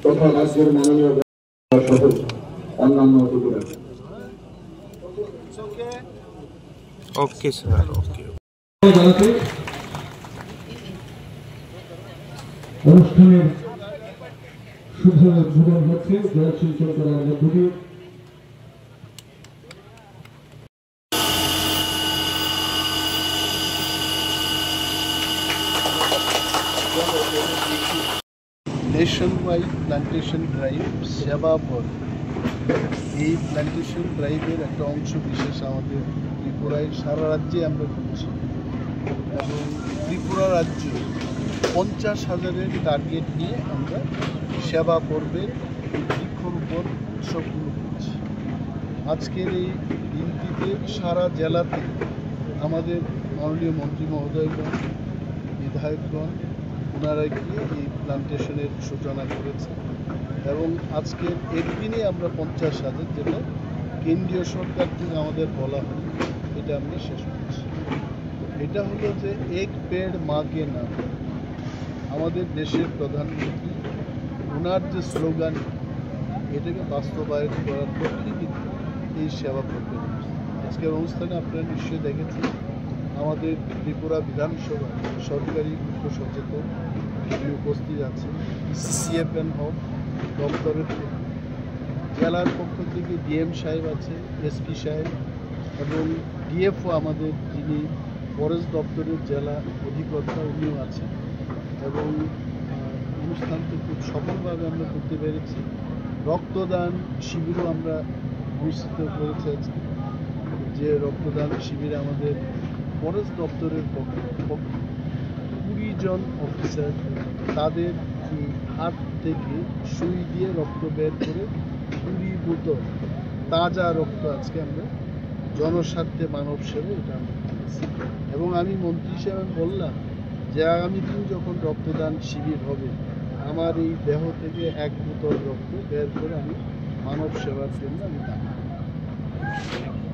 তথা রাজ্যের মাননীয় সহ অন্যান্য অতিথিরা। ওকে স্যার, ওকে। অনুষ্ঠানের শুভ উদ্বোধন হচ্ছে জেলা শিল্পকলার মধ্য দিয়ে। नेशनवाइड प्लांटेशन ड्राइव सेवा पर এই প্ল্যান্টেশন ড্রাইভের একটা অংশ বিশেষ আমাদের ত্রিপুরায় সারা রাজ্যে আমরা করছি এবং ত্রিপুরা রাজ্যে 50,000-এর টার্গেট নিয়ে আমরা সেবা পর্বের বৃক্ষরোপণ উৎসবগুলো করছি। আজকের এই দিনটিতে সারা জেলাতে আমাদের মাননীয় মন্ত্রী মহোদয়গণ, বিধায়কগণ ওনারা গিয়ে এই প্লান্টেশনের সূচনা করেছে এবং আজকের একদিনে আমরা 50,000, যেটা কেন্দ্রীয় সরকার থেকে আমাদের বলা হয়, এটা আমরা শেষ করছি। এটা হলো যে এক পেড় মাকে নাম, আমাদের দেশের প্রধানমন্ত্রী ওনার যে স্লোগান, এটাকে বাস্তবায়ন করার পক্ষে কিন্তু এই সেবা করতে হচ্ছে। আজকের অনুষ্ঠানে আপনারা নিশ্চয়ই দেখেছেন আমাদের ত্রিপুরা বিধানসভা সরকারি মুখ্য সচেতক উপস্থিত আছেন, সিএফএন হোক দপ্তরের জেলার পক্ষ থেকে ডিএম সাহেব আছে, এসপি সাহেব এবং ডিএফও আমাদের যিনি ফরেস্ট দপ্তরের জেলা অধিকর্তা উনিও আছেন এবং অনুষ্ঠানটি খুব সফলভাবে আমরা করতে পেরেছি। রক্তদান শিবিরও আমরা অনুষ্ঠিত করেছি আজকে, যে রক্তদান শিবিরে আমাদের ফরেস্ট দপ্তরের পক্ষে 20 জন অফিসার তাদের হাত থেকে সুই দিয়ে রক্ত বের করে 20 বোতল তাজা রক্ত আজকে আমরা জনস্বার্থে মানব সেবা এটা আমরা করেছি। এবং আমি মন্ত্রী হিসেবে বললাম যে আগামী দিন যখন রক্তদান শিবির হবে, আমার এই দেহ থেকে 1 বোতল রক্ত বের করে আমি মানব সেবার জন্য আমি দান করব।